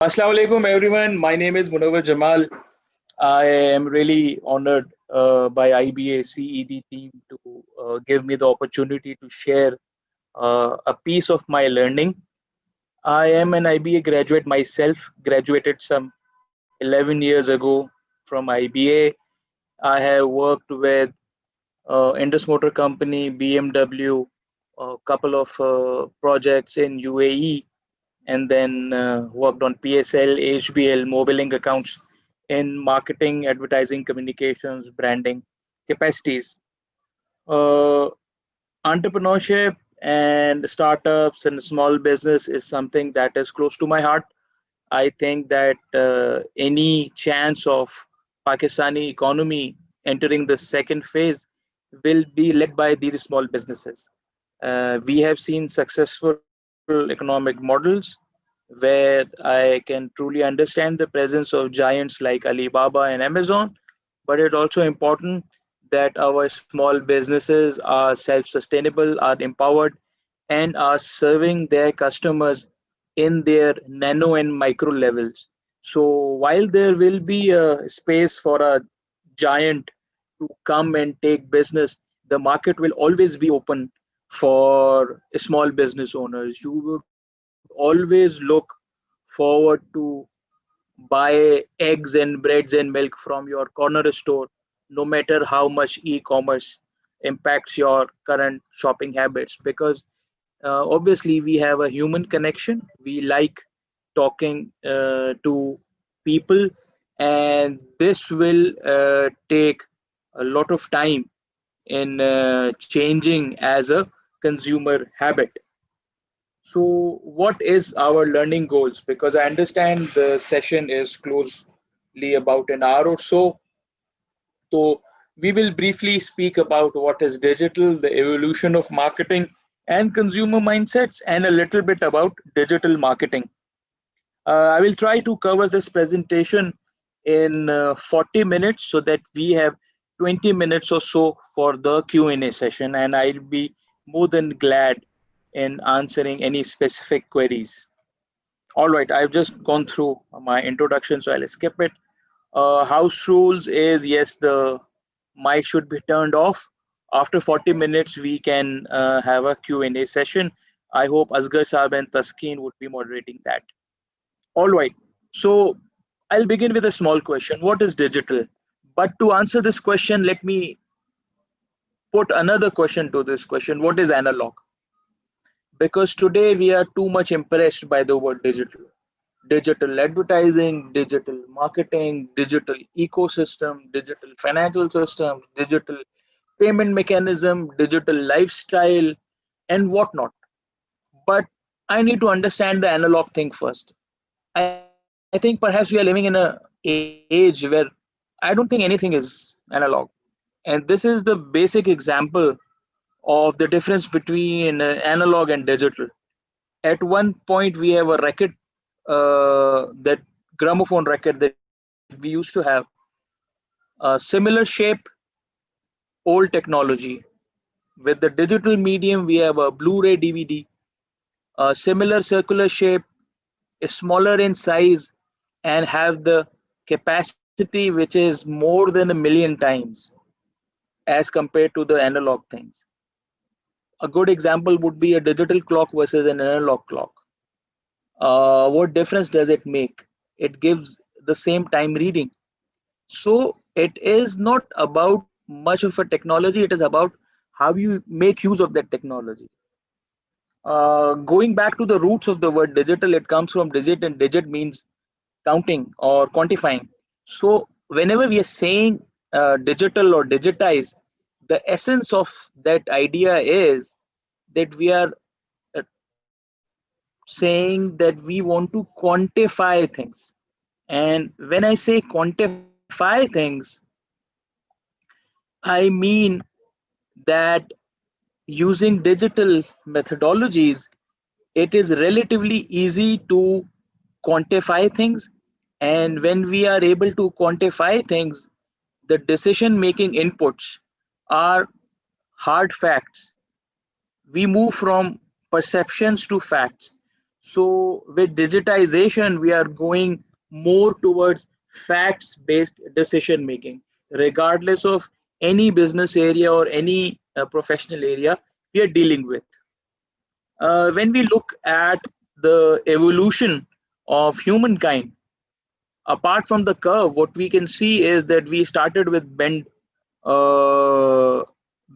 Assalamu alaikum, everyone. My name is Munawar Jamal. I am really honored by IBA CED team to give me the opportunity to share a piece of my learning. I am an IBA graduate myself, graduated some 11 years ago from IBA. I have worked with Indus Motor Company, BMW, a couple of projects in UAE, and then worked on PSL, HBL, mobiling accounts in marketing, advertising, communications, branding capacities. Uh, Entrepreneurship and startups and small business is something that is close to my heart. I think that any chance of Pakistani economy entering the second phase will be led by these small businesses. We have seen successful economic models where I can truly understand the presence of giants like Alibaba and Amazon, but it's also important that our small businesses are self sustainable, are empowered, and are serving their customers in their nano and micro levels. So, while there will be a space for a giant to come and take business, the market will always be open for small business owners. You would always look forward to buy eggs and breads and milk from your corner store, no matter how much e-commerce impacts your current shopping habits. Because obviously we have a human connection. We like talking to people, and this will take a lot of time in changing as a consumer habit. So, what is our learning goals? Because I understand the session is closely about an hour or so. So, we will briefly speak about what is digital, the evolution of marketing and consumer mindsets, and a little bit about digital marketing. I will try to cover this presentation in 40 minutes so that we have 20 minutes or so for the Q&A session, and I'll be more than glad in answering any specific queries. All right, I've just gone through my introduction, so I'll skip it. House rules is yes, the mic should be turned off. After 40 minutes, we can have a Q&A session. I hope Asghar Saab and Taskeen would be moderating that. All right, so I'll begin with a small question. What is digital? But to answer this question, let me put another question to this question. What is analog? Because today we are too much impressed by the word digital. Digital advertising, digital marketing, digital ecosystem, digital financial system, digital payment mechanism, digital lifestyle, and whatnot. But I need to understand the analog thing first. I think perhaps we are living in a age where I don't think anything is analog. And this is the basic example of the difference between analog and digital. At one point, we have a record, that gramophone record that we used to have, a similar shape, old technology. With the digital medium, we have a Blu-ray DVD, a similar circular shape, is smaller in size, and have the capacity which is more than a million times as compared to the analog things. A good example would be a digital clock versus an analog clock. What difference does it make? It gives the same time reading. So it is not about much of a technology, it is about how you make use of that technology. Going back to the roots of the word digital, it comes from digit, and digit means counting or quantifying. So whenever we are saying digital or digitize, the essence of that idea is that we are uh, saying that we want to quantify things. And when I say quantify things, I mean that using digital methodologies, it is relatively easy to quantify things. And when we are able to quantify things, the decision making inputs are hard facts. We move from perceptions to facts. So with digitization, we are going more towards facts-based decision making, regardless of any business area or any professional area we are dealing with. When we look at the evolution of humankind, apart from the curve, what we can see is that we started with bend.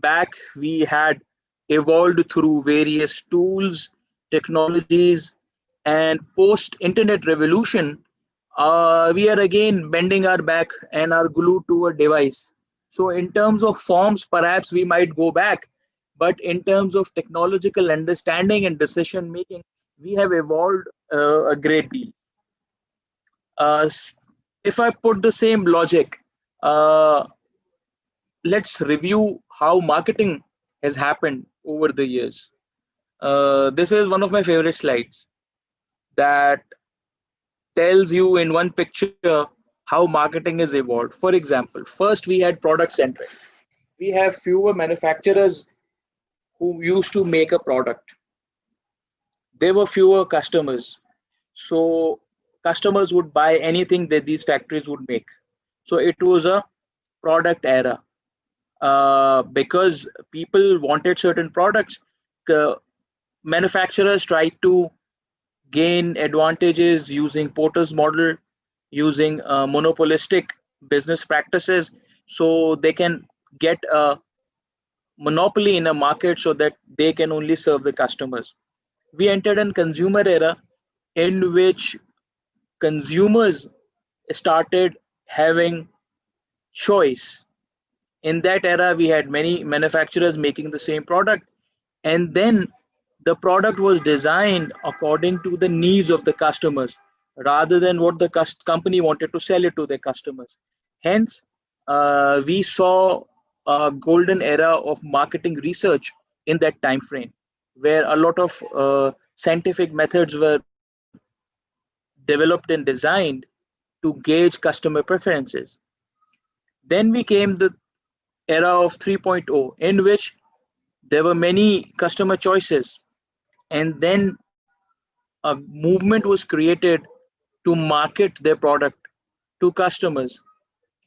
Back we had evolved through various tools, technologies, and post internet revolution, we are again bending our back and are glued to a device. So in terms of forms, perhaps we might go back, but in terms of technological understanding and decision making, we have evolved a great deal. uh, if I put the same logic, uh, let's review how marketing has happened over the years. This is one of my favorite slides that tells you in one picture how marketing has evolved. For example, first we had product centric. We have fewer manufacturers who used to make a product. There were fewer customers. So customers would buy anything that these factories would make. So it was a product era. Because people wanted certain products, uh, manufacturers tried to gain advantages using Porter's model, using monopolistic business practices, so they can get a monopoly in a market so that they can only serve the customers. We entered a consumer era in which consumers started having choice. In that era, we had many manufacturers making the same product, and then the product was designed according to the needs of the customers rather than what the company wanted to sell it to their customers. Hence, we saw a golden era of marketing research in that time frame, where a lot of scientific methods were developed and designed to gauge customer preferences. Then we came the era of 3.0, in which there were many customer choices, and then a movement was created to market their product to customers.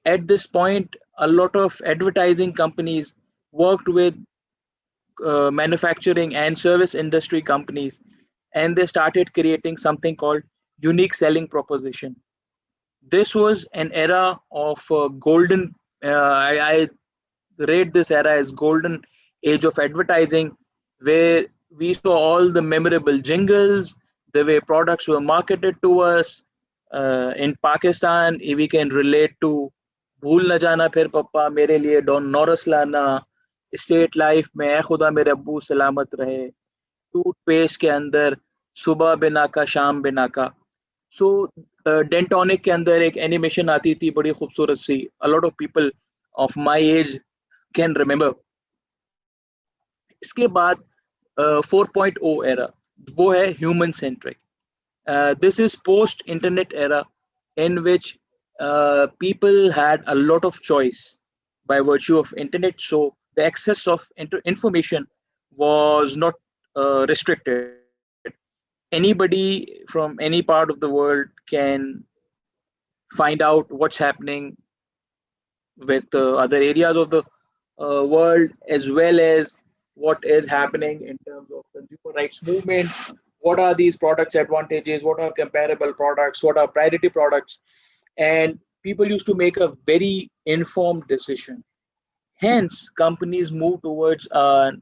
At this point, a lot of advertising companies worked with manufacturing and service industry companies, and they started creating something called unique selling proposition. This was an era of golden. I rate this era as golden age of advertising, where we saw all the memorable jingles, the way products were marketed to us. In Pakistan, we can relate to भूल न जाना फिर पप्पा मेरे लिए don नॉरस लाना, state life में ए खुदा मेरे अब्बू सलामत रहे, टूथपेस्ट के अंदर सुबह बिना का शाम बिना का. सो डेंटोनिक के अंदर एक एनिमेशन आती थी बड़ी खूबसूरत सी. A lot of people of my age can remember. इसके बाद 4.0 era, वो है human centric. This is post internet era, in which people had a lot of choice by virtue of internet, so the access of information was not restricted. Anybody from any part of the world can find out what's happening with other areas of the world, as well as what is happening in terms of consumer rights movement. What are these products advantages, what are comparable products, what are priority products, and people used to make a very informed decision. Hence companies move towards an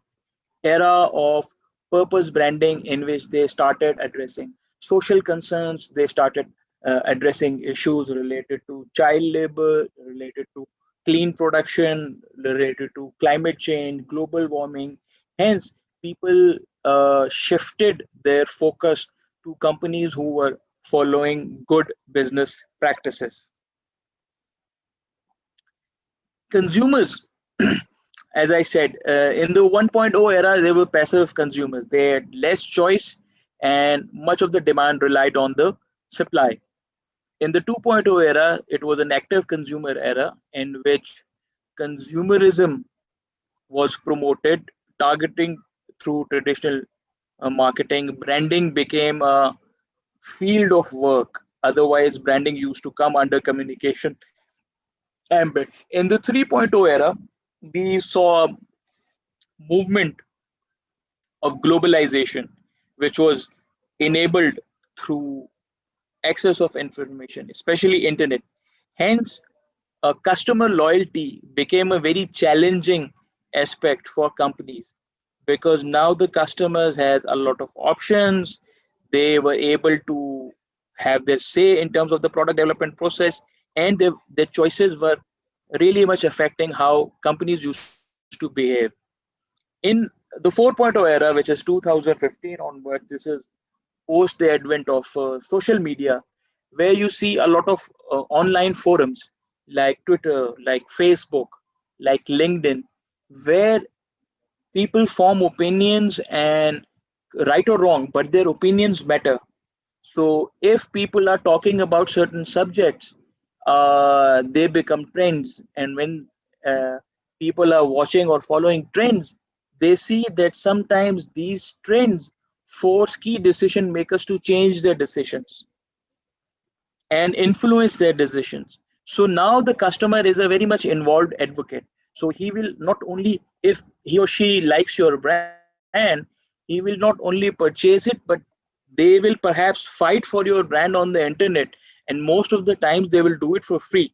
era of purpose branding, in which they started addressing social concerns, they started addressing issues related to child labor, related to clean production, related to climate change, global warming. Hence, people shifted their focus to companies who were following good business practices. Consumers, as I said, in the 1.0 era, they were passive consumers. They had less choice, and much of the demand relied on the supply. In the 2.0 era, it was an active consumer era in which consumerism was promoted, targeting through traditional marketing, branding became a field of work. Otherwise, branding used to come under communication ambit. In the 3.0 era, we saw a movement of globalization, which was enabled through access of information, especially internet. Hence, customer loyalty became a very challenging aspect for companies because now the customers has a lot of options. They were able to have their say in terms of the product development process, and their choices were really much affecting how companies used to behave. In the 4.0 era, which is 2015 onwards, this is post the advent of social media, where you see a lot of online forums like Twitter, like Facebook, like LinkedIn, where people form opinions and right or wrong, but their opinions matter. So if people are talking about certain subjects, they become trends. And when uh, people are watching or following trends, they see that sometimes these trends force key decision makers to change their decisions and influence their decisions. So now the customer is a very much involved advocate. So he will not only, if he or she likes your brand, he will not only purchase it, but they will perhaps fight for your brand on the internet. And most of the times they will do it for free.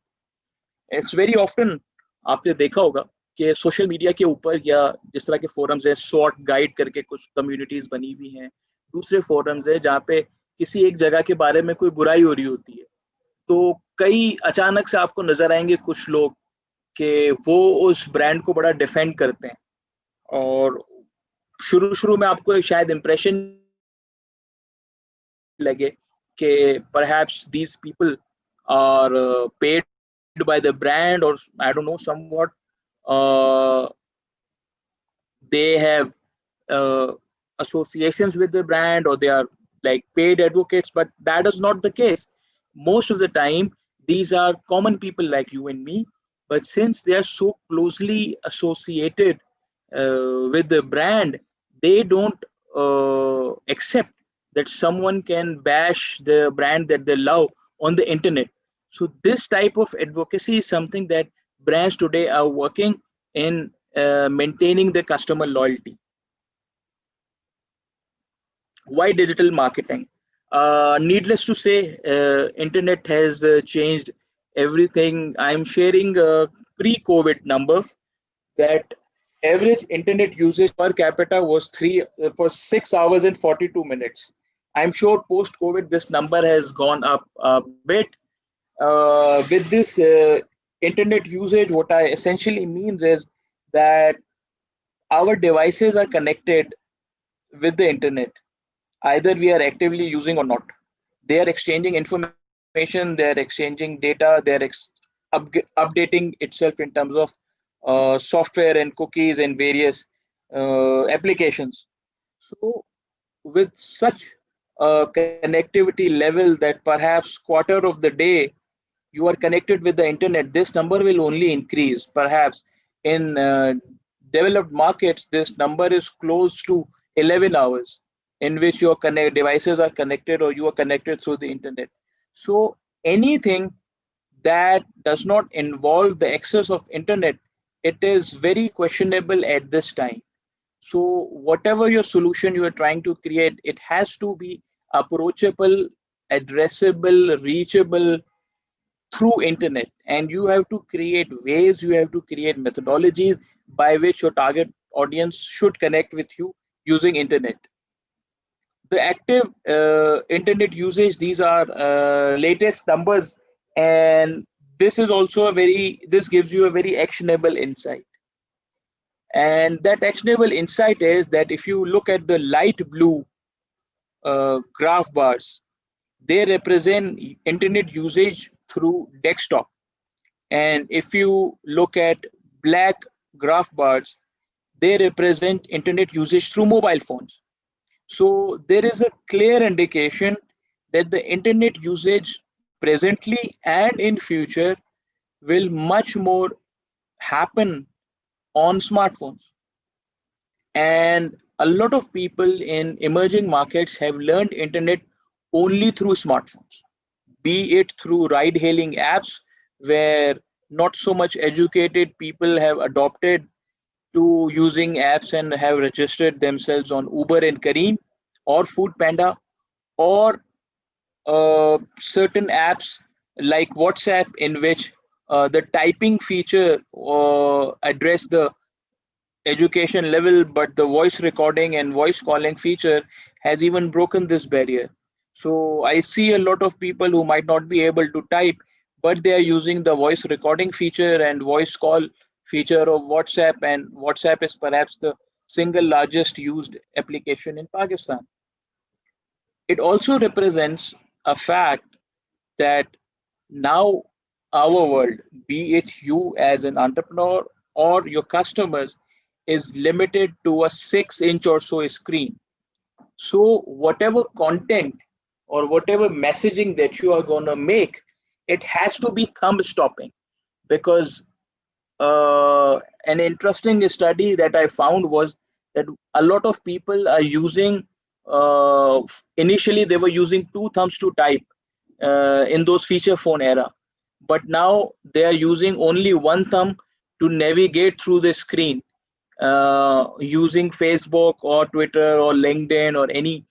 It's very often आपने देखा होगा कि social media के ऊपर या जिस तरह के फोरम्स हैं, शॉर्ट गाइड करके कुछ कम्युनिटीज बनी हुई हैं, दूसरे फोरम्स है जहाँ पे किसी एक जगह के बारे में कोई बुराई हो रही होती है, तो कई अचानक से आपको नजर आएंगे कुछ लोग कि वो उस ब्रांड को बड़ा डिफेंड करते हैं। और शुरू शुरू में आपको शायद इम्प्रेशन लगे कि perhaps these people are paid by the brand, or I don't know, somewhat uh, they have uh, associations with the brand, or they are like paid advocates, but that is not the case. Most of the time these are common people like you and me, but since they are so closely associated with the brand, they don't accept that someone can bash the brand that they love on the internet. So this type of advocacy is something that brands today are working in maintaining the customer loyalty. Why digital marketing? Needless to say, internet has changed everything. I'm sharing a pre-COVID number that average internet usage per capita was for 6 hours and 42 minutes. I'm sure post-COVID this number has gone up a bit. With this internet usage, what I essentially means is that our devices are connected with the internet, either we are actively using or not. They are exchanging information, they are exchanging data, they are updating itself in terms of software and cookies and various applications. So with such connectivity level that perhaps quarter of the day you are connected with the internet, this number will only increase. Perhaps in developed markets, this number is close to 11 hours in which your devices are connected or you are connected through the internet. So anything that does not involve the access of internet, it is very questionable at this time. So whatever your solution you are trying to create, it has to be approachable, addressable, reachable through internet, and you have to create ways, you have to create methodologies by which your target audience should connect with you using internet. The active internet usage, these are latest numbers, and this gives you a very actionable insight. And that actionable insight is that if you look at the light blue graph bars, they represent internet usage through desktop. And if you look at black graph bars, they represent internet usage through mobile phones. So there is a clear indication that the internet usage presently and in future will much more happen on smartphones. And a lot of people in emerging markets have learned internet only through smartphones, be it through ride hailing apps where not so much educated people have adopted to using apps and have registered themselves on Uber and Careem or Food Panda, or certain apps like WhatsApp, in which the typing feature address the education level, but the voice recording and voice calling feature has even broken this barrier. So I see a lot of people who might not be able to type, but they are using the voice recording feature and voice call feature of WhatsApp, and WhatsApp is perhaps the single largest used application in Pakistan. It also represents a fact that now our world, be it you as an entrepreneur or your customers, is limited to a 6-inch or so screen. So, whatever content or whatever messaging that you are going to make, it has to be thumb stopping, because an interesting study that I found was that a lot of people are using, initially, they were using two thumbs to type in those feature phone era, but now they are using only one thumb to navigate through the screen, using Facebook or Twitter or LinkedIn or any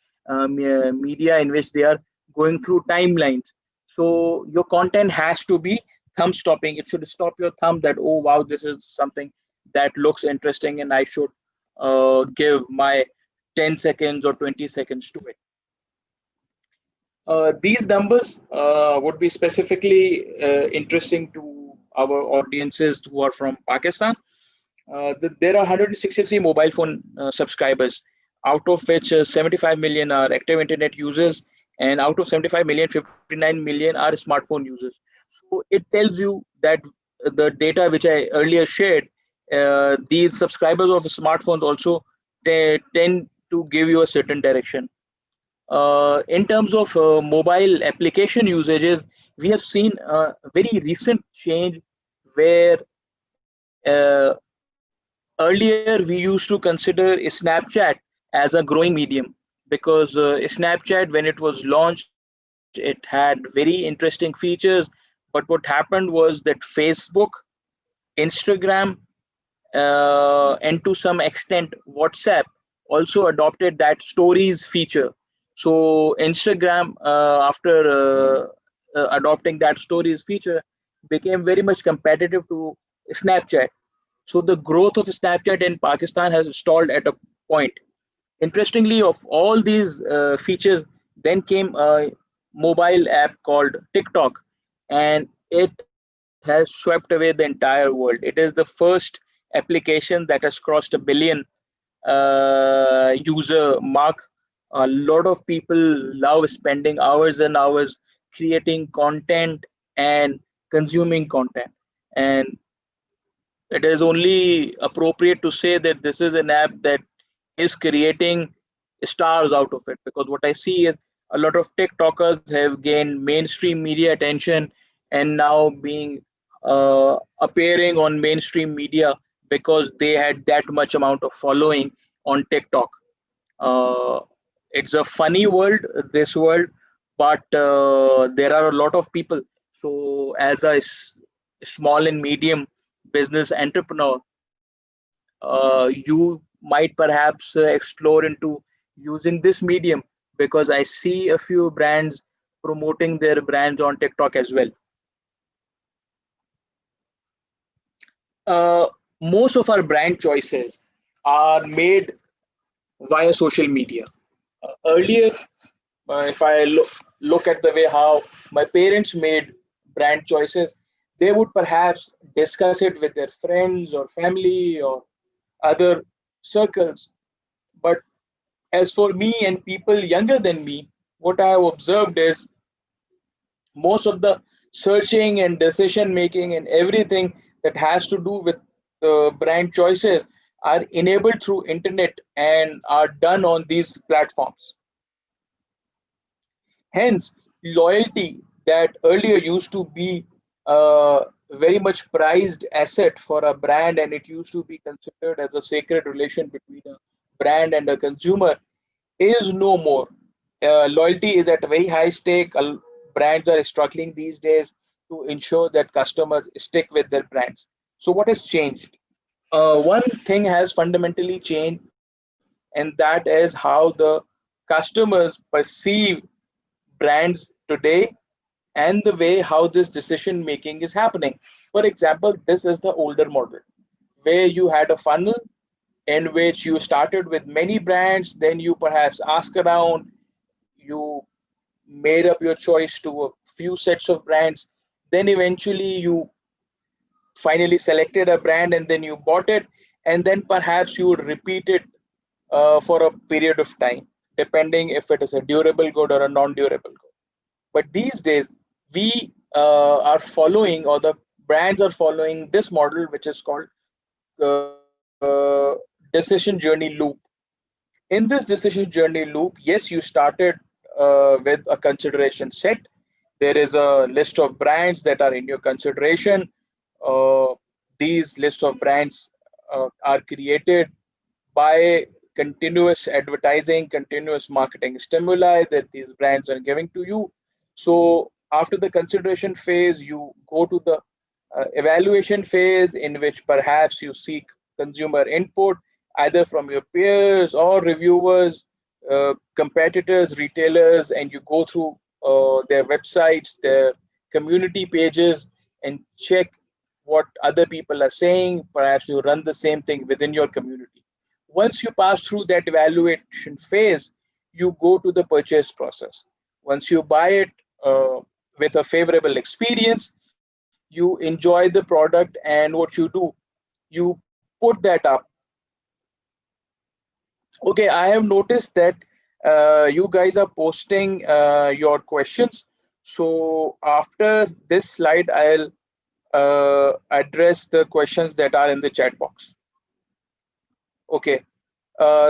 media in which they are going through timelines. So your content has to be thumb stopping. It should stop your thumb that, oh wow, this is something that looks interesting and I should give my 10 seconds or 20 seconds to it. These numbers would be specifically interesting to our audiences who are from Pakistan. There are 163 mobile phone subscribers, out of which 75 million are active internet users, and out of 75 million, 59 million are smartphone users. So it tells you that the data which I earlier shared, these subscribers of smartphones also tend to give you a certain direction. In terms of mobile application usages, we have seen a very recent change where earlier we used to consider Snapchat as a growing medium, because Snapchat, when it was launched, it had very interesting features. But what happened was that Facebook, Instagram, and to some extent WhatsApp also adopted that stories feature. So Instagram, after adopting that stories feature, became very much competitive to Snapchat. So the growth of Snapchat in Pakistan has stalled at a point. Interestingly, of all these features, then came a mobile app called TikTok, and it has swept away the entire world. It is the first application that has crossed a billion user mark. A lot of people love spending hours and hours creating content and consuming content. And it is only appropriate to say that this is an app that is creating stars out of it, because what I see is a lot of TikTokers have gained mainstream media attention and now being appearing on mainstream media because they had that much amount of following on TikTok. Uh, it's a funny world, this world, but there are a lot of people. So, as a small and medium business entrepreneur, you might perhaps explore into using this medium, because I see a few brands promoting their brands on TikTok as well. Uh, Most of our brand choices are made via social media. Earlier, if I look at the way how my parents made brand choices, they would perhaps discuss it with their friends or family or other circles. But as for me and people younger than me, what I have observed is most of the searching and decision making and everything that has to do with brand choices are enabled through internet and are done on these platforms. Hence, loyalty that earlier used to be a very much prized asset for a brand, and it used to be considered as a sacred relation between a brand and a consumer is no more. Loyalty is at a very high stake. Brands are struggling these days to ensure that customers stick with their brands. So, what has changed? One thing has fundamentally changed, and that is how the customers perceive brands today and the way how this decision making is happening. For example, this is the older model where you had a funnel in which you started with many brands, then you perhaps ask around, you made up your choice to a few sets of brands, then eventually you finally selected a brand and then you bought it, and then perhaps you would repeat it for a period of time, depending if it is a durable good or a non-durable good. But these days, we are following, or the brands are following this model, which is called decision journey loop. In this decision journey loop, yes, you started with a consideration set. There is a list of brands that are in your consideration. Uh, these list of brands are created by continuous advertising, continuous marketing stimuli that these brands are giving to you. So after the consideration phase, you go to the evaluation phase, in which perhaps you seek consumer input either from your peers or reviewers, competitors, retailers, and you go through their websites, their community pages, and check what other people are saying. Perhaps you run the same thing within your community. Once you pass through that evaluation phase, you go to the purchase process. Once you buy it with a favorable experience, you enjoy the product, and what you do, you put that up. Okay, I have noticed that you guys are posting your questions. So after this slide, I'll address the questions that are in the chat box. Okay.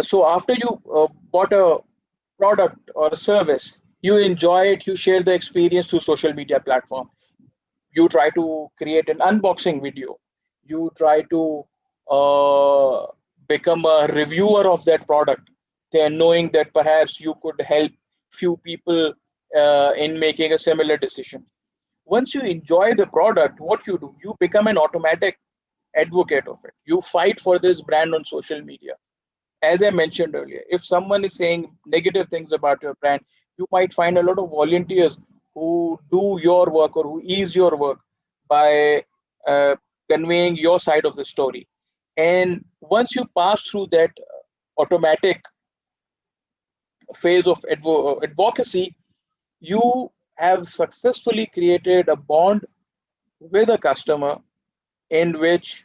So after you bought a product or a service, you enjoy it, you share the experience through social media platform. You try to create an unboxing video. You try to uh, become a reviewer of that product, then knowing that perhaps you could help few people in making a similar decision. Once you enjoy the product, what you do, you become an automatic advocate of it. You fight for this brand on social media. As I mentioned earlier, if someone is saying negative things about your brand, you might find a lot of volunteers who do your work or who ease your work by uh, conveying your side of the story. And once you pass through that automatic phase of advocacy, you have successfully created a bond with a customer in which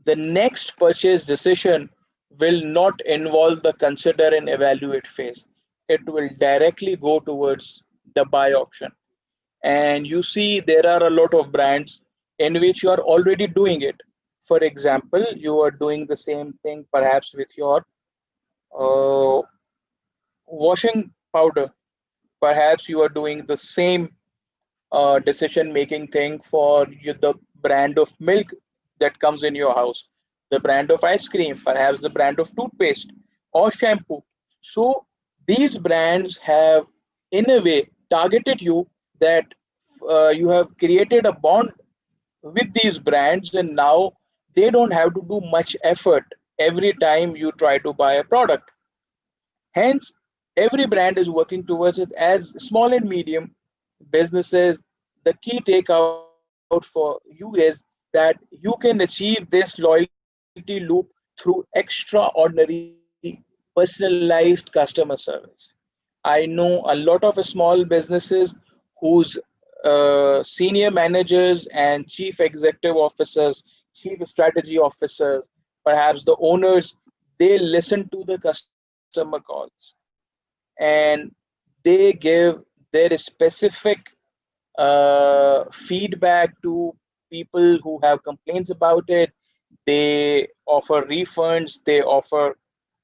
the next purchase decision will not involve the consider and evaluate phase. It will directly go towards the buy option. And you see, there are a lot of brands in which you are already doing it. For example, you are doing the same thing perhaps with your uh, washing powder. Perhaps you are doing the same decision making thing for you, the brand of milk that comes in your house, the brand of ice cream, perhaps the brand of toothpaste or shampoo. So these brands have, in a way, targeted you, that you have created a bond with these brands, and now they don't have to do much effort every time you try to buy a product. Hence, every brand is working towards it. As small and medium businesses, the key takeout for you is that you can achieve this loyalty loop through extraordinary personalized customer service. I know a lot of small businesses whose senior managers and chief executive officers, chief strategy officers, perhaps the owners, they listen to the customer calls and they give their specific feedback to people who have complaints about it. They offer refunds, they offer,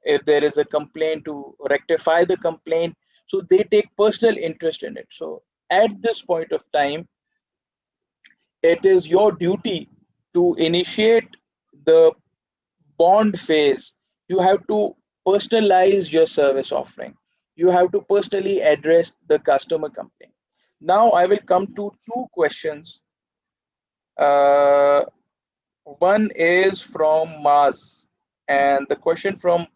if there is a complaint, to rectify the complaint. So they take personal interest in it. So at this point of time, it is your duty to initiate the bond phase. You have to personalize your service offering. You have to personally address the customer complaint. Now I will come to two questions. uh, One is from Mars, and the question from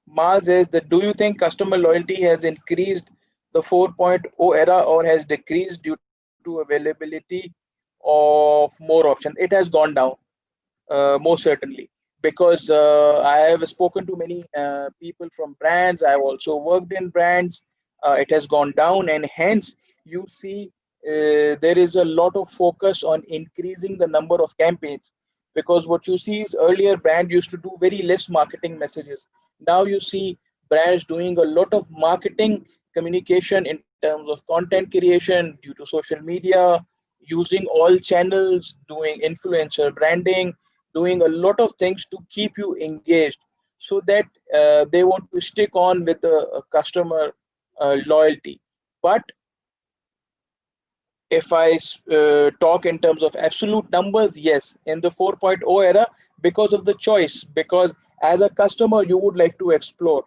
Mars is that, do you think customer loyalty has increased the 4.0 era or has decreased due to availability of more options? It has gone down, most certainly, because I have spoken to many people from brands. I have also worked in brands. It has gone down, and hence you see there is a lot of focus on increasing the number of campaigns. Because what you see is, earlier brand used to do very less marketing messages. Now you see brands doing a lot of marketing communication in terms of content creation due to social media, using all channels, doing influencer branding, doing a lot of things to keep you engaged, so that they want to stick on with the customer loyalty. But if I talk in terms of absolute numbers, yes, in the 4.0 era, because of the choice, because as a customer, you would like to explore.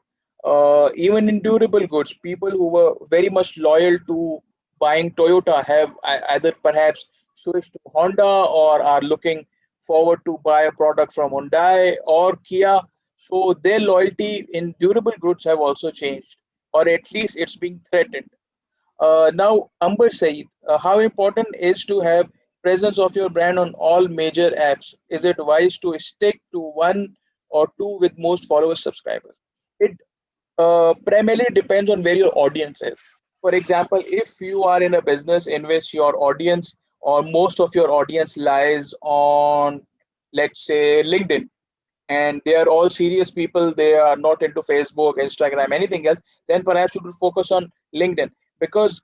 Even in durable goods, people who were very much loyal to buying Toyota have either perhaps switched to Honda or are looking forward to buy a product from Hyundai or Kia. So their loyalty in durable goods have also changed, or at least it's being threatened. Now, Amber Saeed, how important is to have presence of your brand on all major apps? Is it wise to stick to one or two with most followers, subscribers? It primarily depends on where your audience is. For example, if you are in a business in which your audience or most of your audience lies on, let's say, LinkedIn, and they are all serious people, they are not into Facebook, Instagram, anything else, then perhaps you will focus on LinkedIn. Because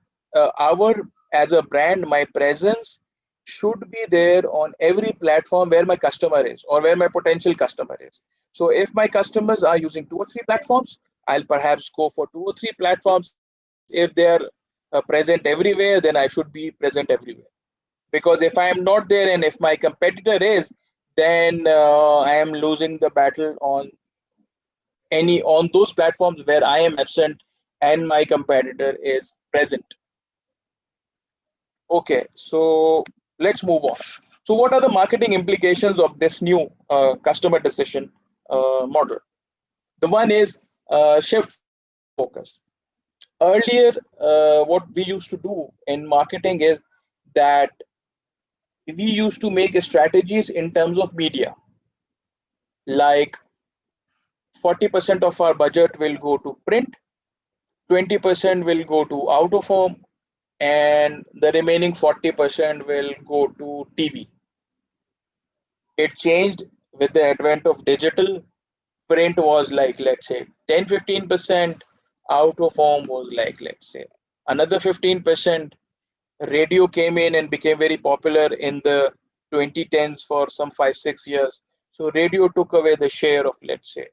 our as a brand, my presence should be there on every platform where my customer is or where my potential customer is. So if my customers are using two or three platforms, I'll perhaps go for two or three platforms. If they are present everywhere, then I should be present everywhere. Because if I am not there and if my competitor is, then I am losing the battle on any on those platforms where I am absent and my competitor is present. Okay, so let's move on. So what are the marketing implications of this new customer decision model? The one is shift focus. Earlier, what we used to do in marketing is that we used to make strategies in terms of media, like 40% of our budget will go to print, 20% will go to out of home, and the remaining 40% will go to TV. It changed with the advent of digital. Print was like, let's say, 10-15%, out of home was like, let's say, another 15%. Radio came in and became very popular in the 2010s for some 5-6 years. So radio took away the share of, let's say,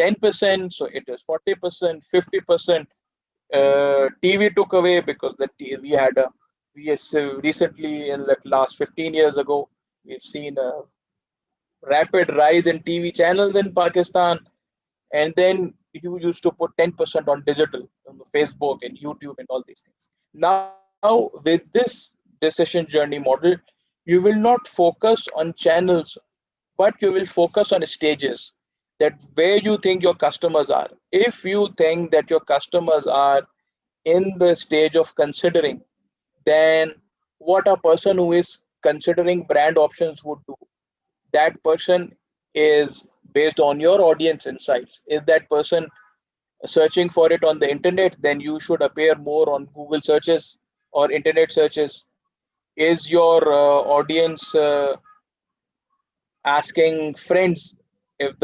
10%. So it is 40%, 50%. TV took away because we had a recently in the last 15 years ago, we've seen a rapid rise in TV channels in Pakistan. And then you used to put 10% on digital, on the Facebook and YouTube and all these things. Now, with this decision journey model, you will not focus on channels, but you will focus on stages, that where you think your customers are. If you think that your customers are in the stage of considering, then what a person who is considering brand options would do, that person is based on your audience insights. Is that person searching for it on the internet? Then you should appear more on Google searches or internet searches. Is your audience asking friends? If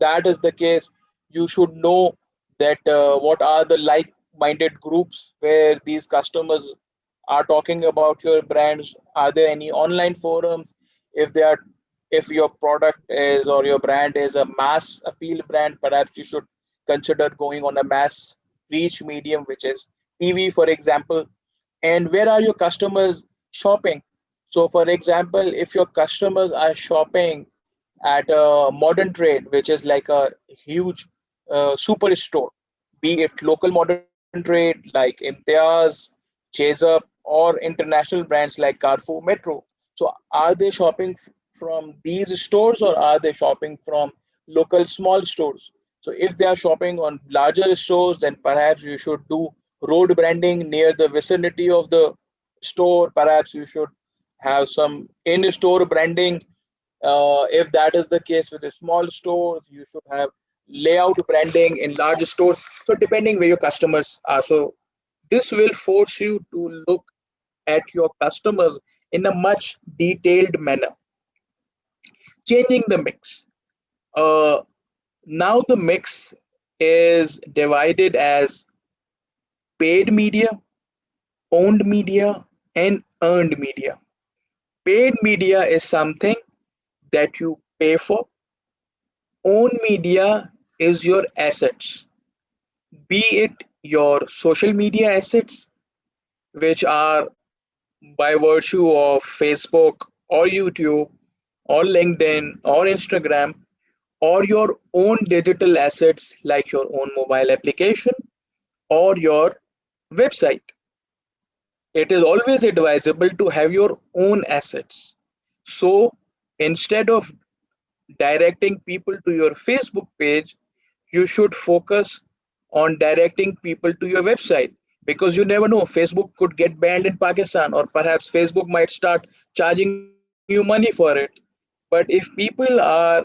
that is the case, you should know that what are the like-minded groups where these customers are talking about your brands. Are there any online forums? If they are, if your product is or your brand is a mass appeal brand, perhaps you should consider going on a mass reach medium, which is TV, for example. And where are your customers shopping? So for example, if your customers are shopping at a modern trade, which is like a huge superstore, be it local modern trade like Imtiaz, Chase Up, or international brands like Carrefour, Metro. So, are they shopping from these stores or are they shopping from local small stores? So, if they are shopping on larger stores, then perhaps you should do road branding near the vicinity of the store. Perhaps you should have some in store branding. If that is the case with the small stores, you should have layout branding in large stores. So depending where your customers are. So this will force you to look at your customers in a much detailed manner. Changing the mix. Uh, Now the mix is divided as paid media, owned media, and earned media. Paid media is something that you pay for. Owned media is your assets, be it your social media assets, which are by virtue of Facebook or YouTube or LinkedIn or Instagram, or your own digital assets like your own mobile application or your website. It is always advisable to have your own assets. So instead of directing people to your Facebook page, you should focus on directing people to your website, because you never know, Facebook could get banned in Pakistan, or perhaps Facebook might start charging you money for it. But if people are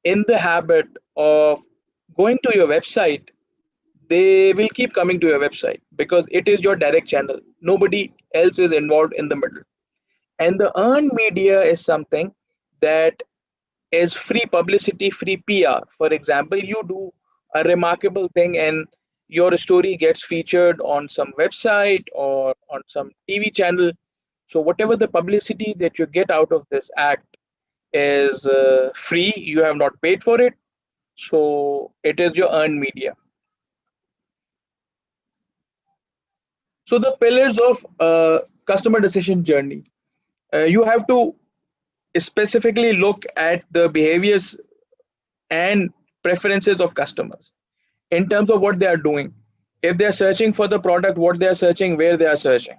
in the habit of going to your website, they will keep coming to your website because it is your direct channel. Nobody else is involved in the middle. And the earned media is something that is free publicity, free PR. For example, you do a remarkable thing and your story gets featured on some website or on some TV channel. So, whatever the publicity that you get out of this act is free, you have not paid for it. So, it is your earned media. So, the pillars of customer decision journey. You have to specifically look at the behaviors and preferences of customers in terms of what they are doing. If they are searching for the product, what they are searching, where they are searching.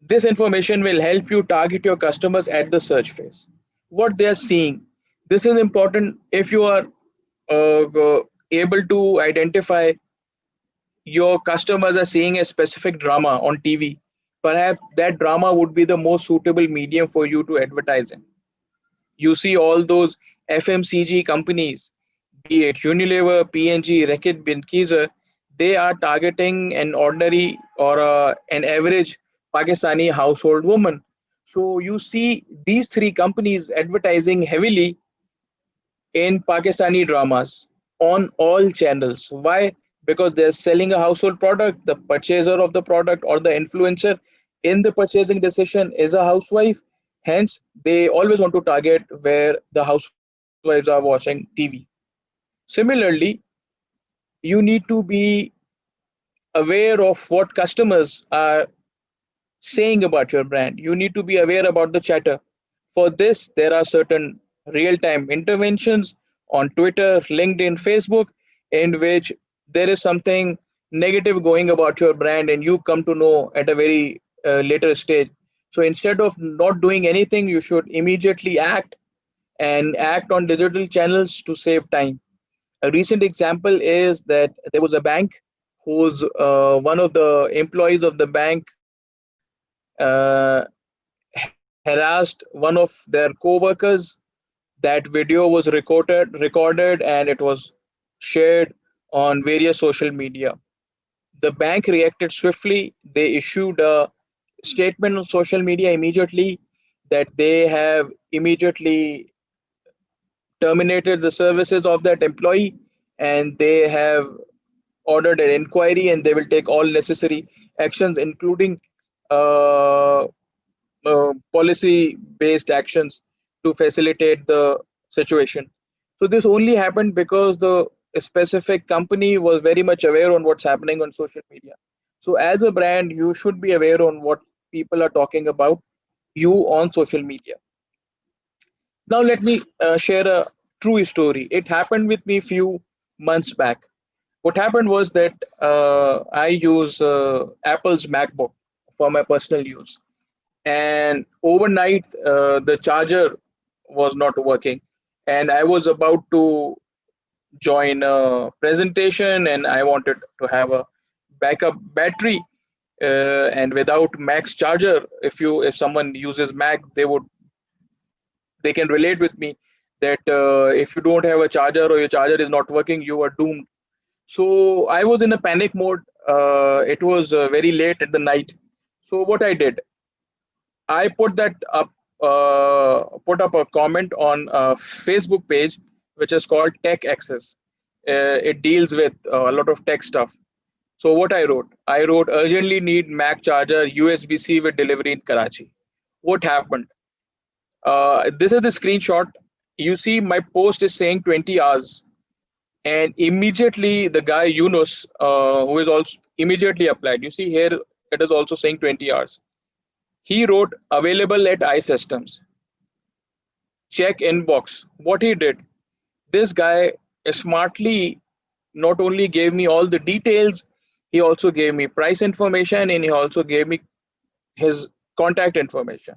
This information will help you target your customers at the search phase. What they are seeing. This is important if you are able to identify your customers are seeing a specific drama on TV. Perhaps that drama would be the most suitable medium for you to advertise in. You see all those FMCG companies, be it Unilever, P&G, Reckitt Benckiser, they are targeting an ordinary or an average Pakistani household woman. So you see these three companies advertising heavily in Pakistani dramas on all channels. Why? Because they're selling a household product. The purchaser of the product or the influencer in the purchasing decision is a housewife. Hence, they always want to target where the housewives are watching TV. Similarly, you need to be aware of what customers are saying about your brand. You need to be aware about the chatter. For this, there are certain real time interventions on Twitter, LinkedIn, Facebook, in which there is something negative going about your brand and you come to know at a very later stage. So instead of not doing anything, you should immediately act and act on digital channels to save time. A recent example is that there was a bank whose one of the employees of the bank uh, harassed one of their co-workers. That video was recorded and it was shared on various social media. The bank reacted swiftly. They issued a statement on social media immediately that they have immediately terminated the services of that employee, and they have ordered an inquiry and they will take all necessary actions, including uh, policy based actions to facilitate the situation. So this only happened because the specific company was very much aware on what's happening on social media. So as a brand, you should be aware on what people are talking about you on social media. Now let me share a true story. It happened with me few months back. What happened was that I use Apple's MacBook for my personal use, and overnight the charger was not working, and I was about to join a presentation, and I wanted to have a backup battery. And without Mac's charger, if someone uses Mac, they can relate with me that if you don't have a charger or your charger is not working, you are doomed. So I was in a panic mode. It was very late at the night. So what I did, I put up a comment on a Facebook page which is called Tech Access. It deals with a lot of tech stuff. So what I wrote urgently need Mac charger USB-C with delivery in Karachi. What happened? This is the screenshot. You see, my post is saying 20 hours, and immediately the guy Yunus, who is also immediately applied. You see here, it is also saying 20 hours. He wrote available at iSystems. Check inbox. What he did, this guy smartly not only gave me all the details, he also gave me price information, and he also gave me his contact information.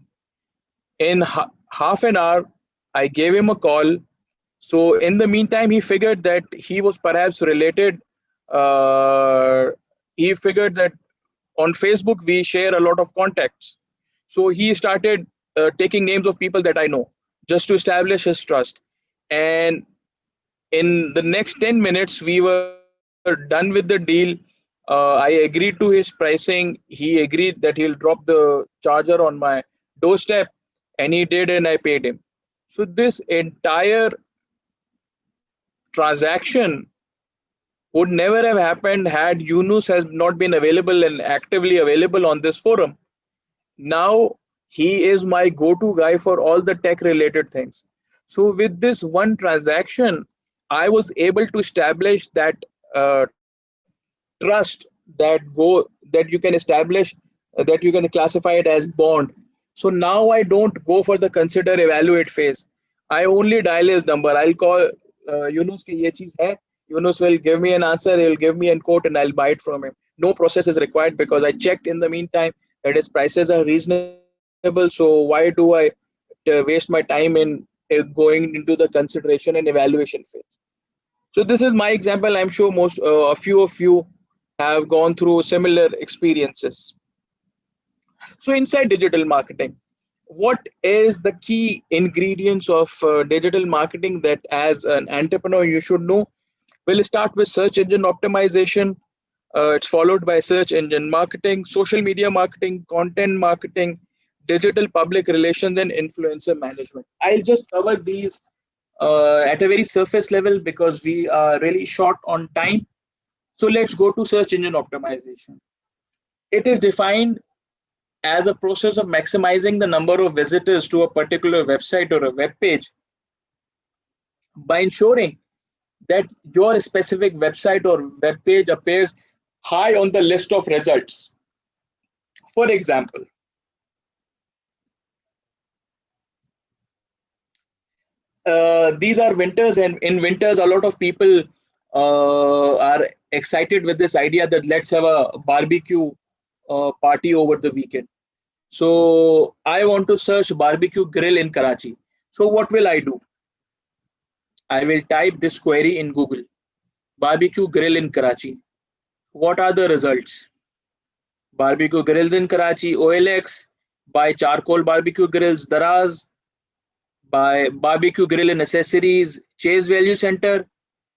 In half an hour, I gave him a call. So in the meantime, he figured that he was perhaps related. Uh, he figured that on Facebook we share a lot of contacts. So he started taking names of people that I know just to establish his trust. And in the next 10 minutes, we were done with the deal. I agreed to his pricing. He agreed that he'll drop the charger on my doorstep, and he did, and I paid him. So this entire transaction would never have happened had Yunus has not been available and actively available on this forum. Now he is my go-to guy for all the tech related things. So with this one transaction, I was able to establish that trust that you can establish, that you can classify it as bond. So now I don't go for the consider evaluate phase. I only dial his number. I'll call Yunus ki ye cheez hai. Yunus will give me an answer. He'll give me a quote, and I'll buy it from him. No process is required because I checked in the meantime that his prices are reasonable. So why do I waste my time in going into the consideration and evaluation phase? So this is my example. I'm sure a few of you have gone through similar experiences. So inside digital marketing, what is the key ingredients of digital marketing that as an entrepreneur you should know? We'll start with search engine optimization. It's followed by search engine marketing, social media marketing, content marketing, digital public relations, and influencer management. I'll just cover these at a very surface level because we are really short on time. So let's go to search engine optimization. It is defined as a process of maximizing the number of visitors to a particular website or a web page by ensuring that your specific website or web page appears high on the list of results. For example, these are winters, and in winters a lot of people are excited with this idea that let's have a barbecue party over the weekend. So I want to search barbecue grill in Karachi. So what will I do? I will type this query in Google, barbecue grill in Karachi. What are the results? Barbecue grills in Karachi, OLX, buy charcoal barbecue grills, Daraz, by barbecue grill and accessories, Chase Value Center,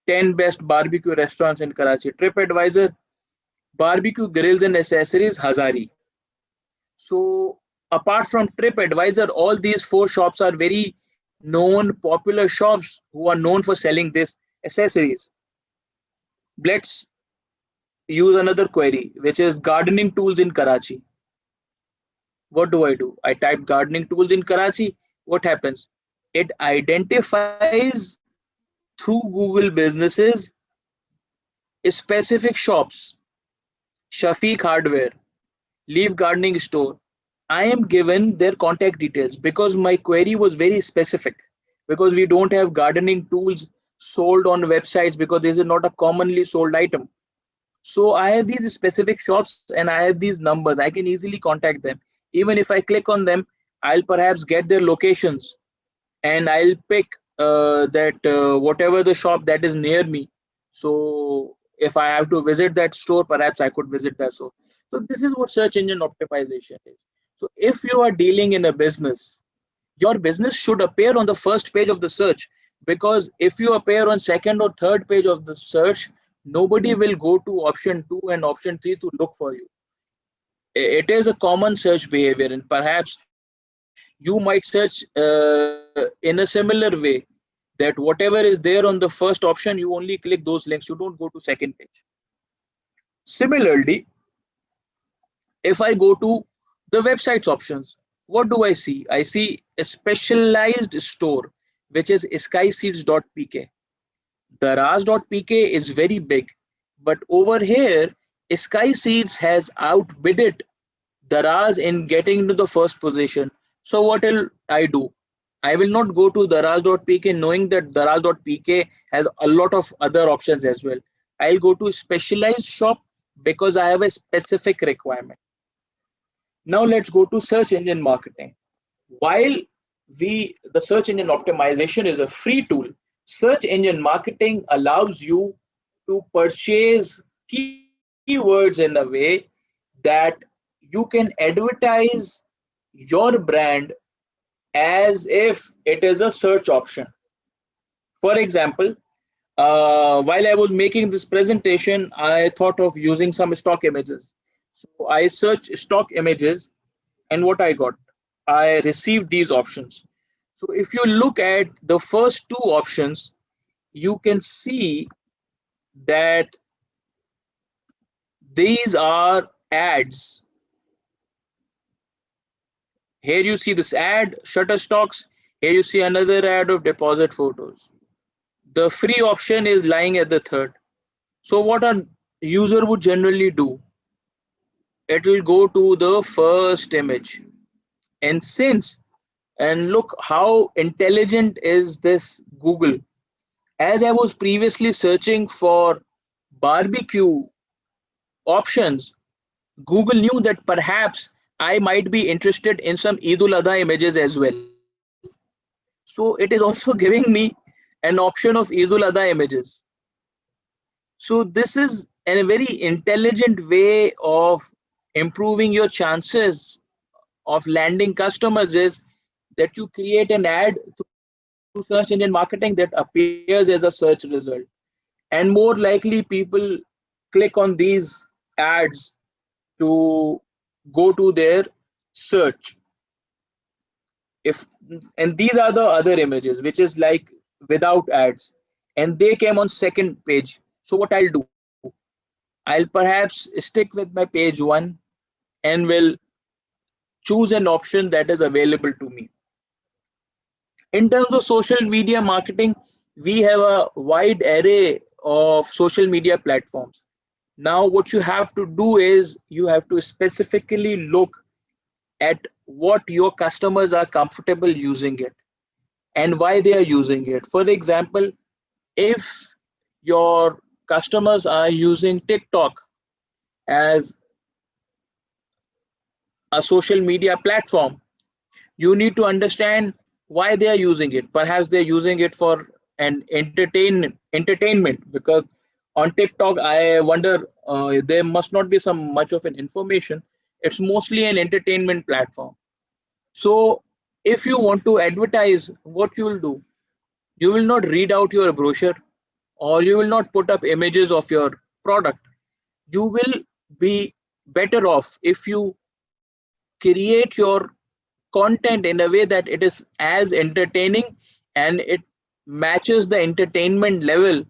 10 best barbecue restaurants in Karachi, TripAdvisor, barbecue grills and accessories, Hazari. So apart from TripAdvisor, all these four shops are very known, popular shops who are known for selling this accessories. Let's use another query, which is gardening tools in Karachi. What do? I type gardening tools in Karachi. What happens? It identifies through Google businesses specific shops, Shafiq Hardware, Leaf Gardening Store. I am given their contact details because my query was very specific, because we don't have gardening tools sold on websites because this is not a commonly sold item. So I have these specific shops and I have these numbers. I can easily contact them. Even if I click on them, I'll perhaps get their locations and I'll pick that whatever the shop that is near me. So if I have to visit that store, perhaps I could visit that store. So this is what search engine optimization is. So if you are dealing in a business, your business should appear on the first page of the search, because if you appear on second or third page of the search, nobody will go to option 2 and option 3 to look for you. It is a common search behavior, and perhaps you might search in a similar way, that whatever is there on the first option, you only click those links, you don't go to second page. Similarly, if I go to the websites options, what do I see? I see a specialized store, which is skyseeds.pk. Daraz.pk is very big, but over here, Sky Seeds has outbidded Daraz in getting into the first position. So what will I do? I will not go to Daraz.pk knowing that Daraz.pk has a lot of other options as well. I'll go to specialized shop because I have a specific requirement. Now let's go to search engine marketing. While the search engine optimization is a free tool, search engine marketing allows you to purchase keywords in a way that you can advertise your brand as if it is a search option. For example, while I was making this presentation, I thought of using some stock images. So I searched stock images, and what I got, I received these options. So if you look at the first two options, you can see that these are ads. Here you see this ad, Shutterstocks. Here you see another ad of deposit photos. The free option is lying at the third. So what a user would generally do, it will go to the first image. And since, and look how intelligent is this Google. As I was previously searching for barbecue options, Google knew that perhaps I might be interested in some Eid ul Adha images as well. So it is also giving me an option of Eid ul Adha images. So this is a very intelligent way of improving your chances of landing customers, is that you create an ad through search engine marketing that appears as a search result. And more likely people click on these ads to go to their search. If and these are the other images which is like without ads, and they came on second page. So what I'll do, I'll perhaps stick with my page one and will choose an option that is available to me. In terms of social media marketing, we have a wide array of social media platforms. Now what you have to do is you have to specifically look at what your customers are comfortable using it and why they are using it. For example, if your customers are using TikTok as a social media platform, you need to understand why they are using it. Perhaps they're using it for an entertainment, because on TikTok, I wonder there must not be some much of an information. It's mostly an entertainment platform. So if you want to advertise, what you will do, you will not read out your brochure, or you will not put up images of your product. You will be better off if you create your content in a way that it is as entertaining and it matches the entertainment level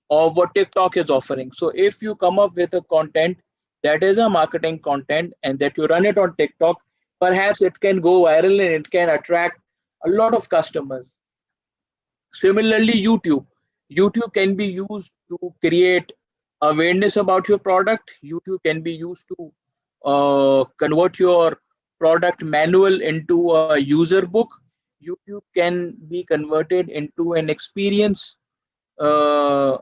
of what TikTok is offering. So if you come up with a content that is a marketing content and that you run it on TikTok, perhaps it can go viral and it can attract a lot of customers. Similarly, YouTube can be used to create awareness about your product. YouTube can be used to convert your product manual into a user book. YouTube can be converted into an experience uh,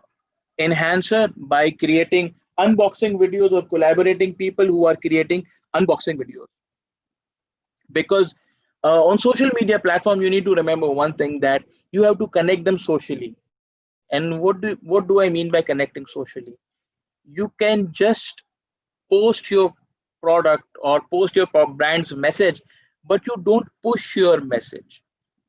enhancer by creating unboxing videos or collaborating people who are creating unboxing videos. Because on social media platform, you need to remember one thing, that you have to connect them socially. And what do I mean by connecting socially? You can just post your product or post your brand's message, but you don't push your message.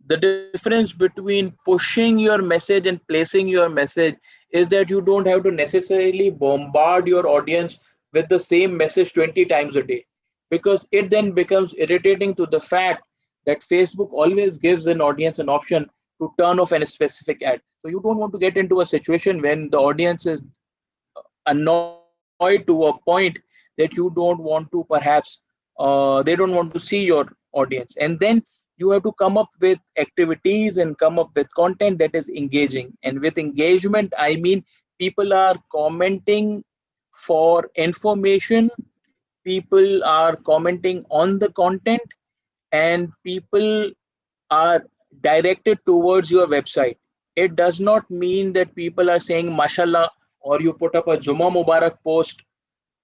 The difference between pushing your message and placing your message is that you don't have to necessarily bombard your audience with the same message 20 times a day, because it then becomes irritating to the fact that Facebook always gives an audience an option to turn off a specific ad. So you don't want to get into a situation when the audience is annoyed to a point that you don't want to perhaps they don't want to see your audience. And then you have to come up with activities and come up with content that is engaging. And with engagement, I mean people are commenting for information, people are commenting on the content, and people are directed towards your website. It does not mean that people are saying mashallah, or you put up a Juma Mubarak post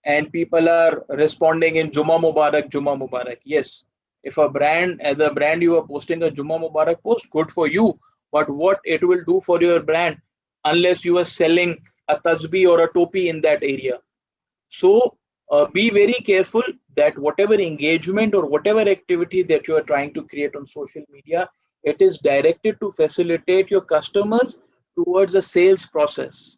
and people are responding in Juma Mubarak, Juma Mubarak. Yes, if a brand, as a brand, you are posting a Juma Mubarak post, good for you. But what it will do for your brand, unless you are selling a tasbih or a topi in that area. So be very careful that whatever engagement or whatever activity that you are trying to create on social media, it is directed to facilitate your customers towards a sales process.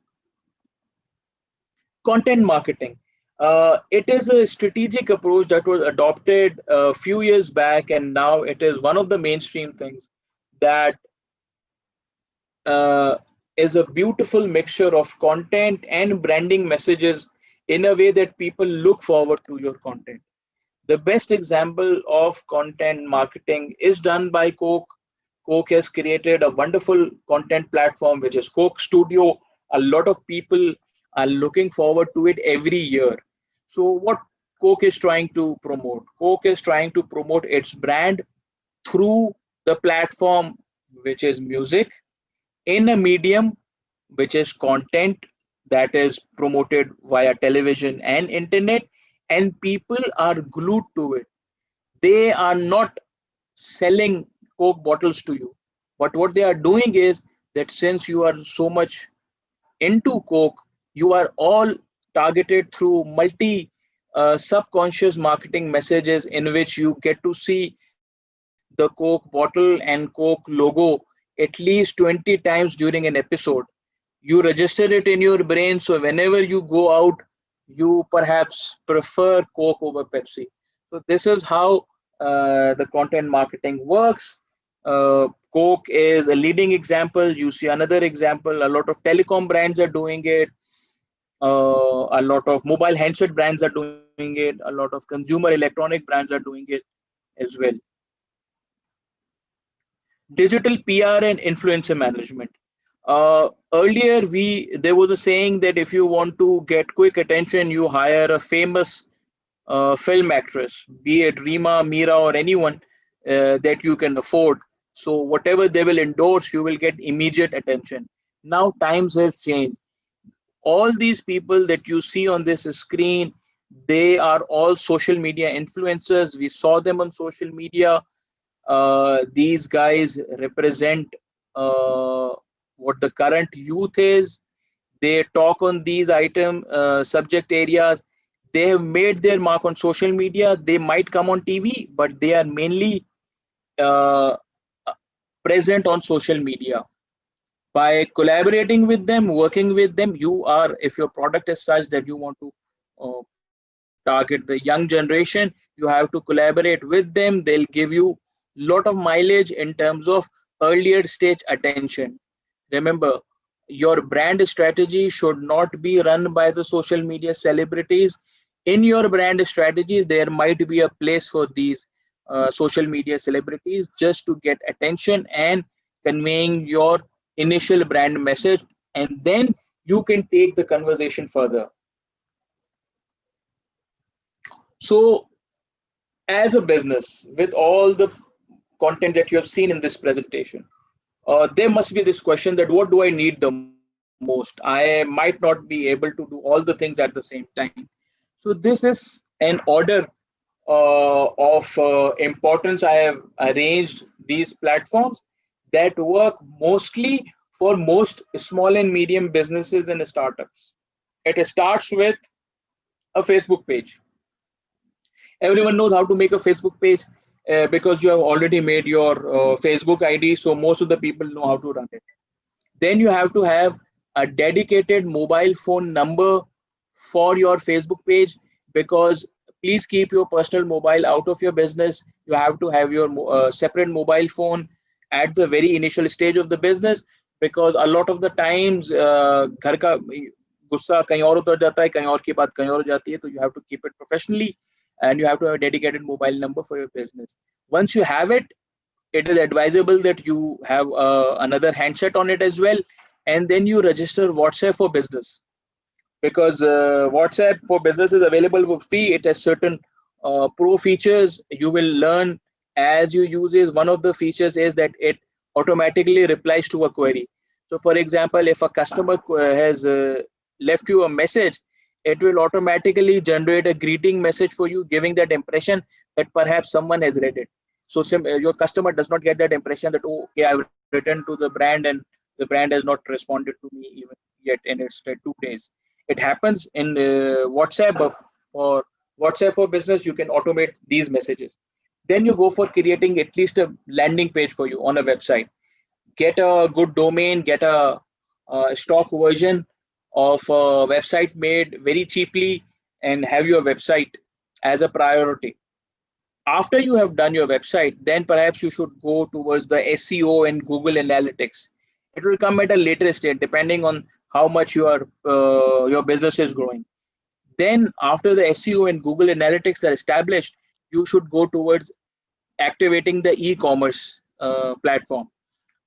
Content marketing. It is a strategic approach that was adopted a few years back, and now it is one of the mainstream things that uh, is a beautiful mixture of content and branding messages in a way that people look forward to your content. The best example of content marketing is done by Coke. Coke has created a wonderful content platform, which is Coke Studio. A lot of people are looking forward to it every year. So, what Coke is trying to promote? Coke is trying to promote its brand through the platform, which is music, in a medium which is content that is promoted via television and internet, and people are glued to it. They are not selling Coke bottles to you, but what they are doing is that since you are so much into Coke, you are all targeted through multi subconscious marketing messages in which you get to see the Coke bottle and Coke logo at least 20 times during an episode. You register it in your brain, so whenever you go out, you perhaps prefer Coke over Pepsi. So this is how the content marketing works. Coke is a leading example. You see another example, a lot of telecom brands are doing it. A lot of mobile handset brands are doing it. A lot of consumer electronic brands are doing it as well. Digital PR and influencer management. Earlier, we there was a saying that if you want to get quick attention, you hire a famous film actress, be it Rima, Meera, or anyone that you can afford. So whatever they will endorse, you will get immediate attention. Now times have changed. All these people that you see on this screen, they are all social media influencers. We saw them on social media. These guys represent uh, what the current youth is. They talk on these item subject areas. They have made their mark on social media. They might come on TV, but they are mainly uh, present on social media. By collaborating with them, working with them, you are, if your product is such that you want to target the young generation, you have to collaborate with them. They'll give you lot of mileage in terms of earlier stage attention. Remember, your brand strategy should not be run by the social media celebrities. In your brand strategy, there might be a place for these social media celebrities just to get attention and conveying your initial brand message, and then you can take the conversation further. So, as a business, with all the content that you have seen in this presentation, there must be this question that what do I need the most? most. I might not be able to do all the things at the same time. So this is an order of importance. I have arranged these platforms that work mostly for most small and medium businesses and startups. It starts with a Facebook page. Everyone knows how to make a Facebook page because you have already made your Facebook ID, so most of the people know how to run it. Then you have to have a dedicated mobile phone number for your Facebook page, because please keep your personal mobile out of your business. You have to have your separate mobile phone at the very initial stage of the business, because a lot of the times घर का गुस्सा कहीं और उतर जाता है, कहीं और की बात कहीं और हो जाती है, तो you have to keep it professionally and you have to have a dedicated mobile number for your business. Once you have it, it is advisable that you have another handset on it as well, and then you register WhatsApp for business, because WhatsApp for business is available for free. It has certain pro features you will learn as you use it. One of the features is that it automatically replies to a query. So for example, if a customer has left you a message, it will automatically generate a greeting message for you, giving that impression that perhaps someone has read it. So your customer does not get that impression that, oh, okay, I've written to the brand and the brand has not responded to me even yet in its 2 days. It happens in WhatsApp. For WhatsApp for business, you can automate these messages. Then you go for creating at least a landing page for you on a website. Get a good domain, get a stock version of a website made very cheaply, and have your website as a priority. After you have done your website, then perhaps you should go towards the SEO and Google Analytics. It will come at a later stage, depending on how much your business is growing. Then, after the SEO and Google Analytics are established, you should go towards activating the e-commerce platform.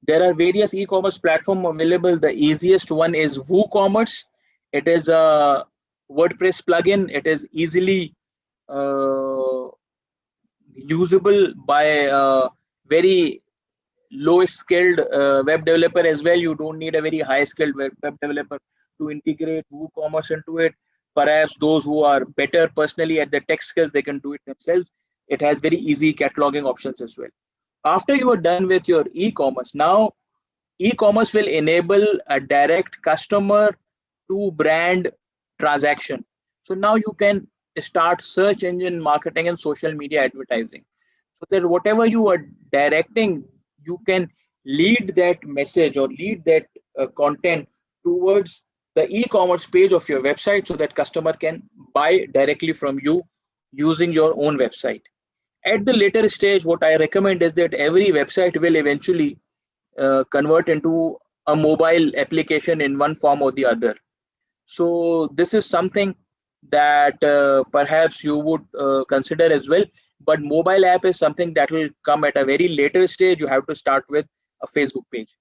There are various e-commerce platforms available. The easiest one is WooCommerce. It is a WordPress plugin. It is easily uh, usable by a very low skilled web developer as well. You don't need a very high skilled web developer to integrate WooCommerce into it. Perhaps those who are better personally at the tech skills, they can do it themselves. It has very easy cataloging options as well. After you are done with your e-commerce, now e-commerce will enable a direct customer to brand transaction. So now you can start search engine marketing and social media advertising, so that whatever you are directing, you can lead that message or lead that content towards the e-commerce page of your website, so that customer can buy directly from you using your own website. At the later stage, what I recommend is that every website will eventually convert into a mobile application in one form or the other. So this is something that perhaps you would consider as well. But mobile app is something that will come at a very later stage. You have to start with a Facebook page.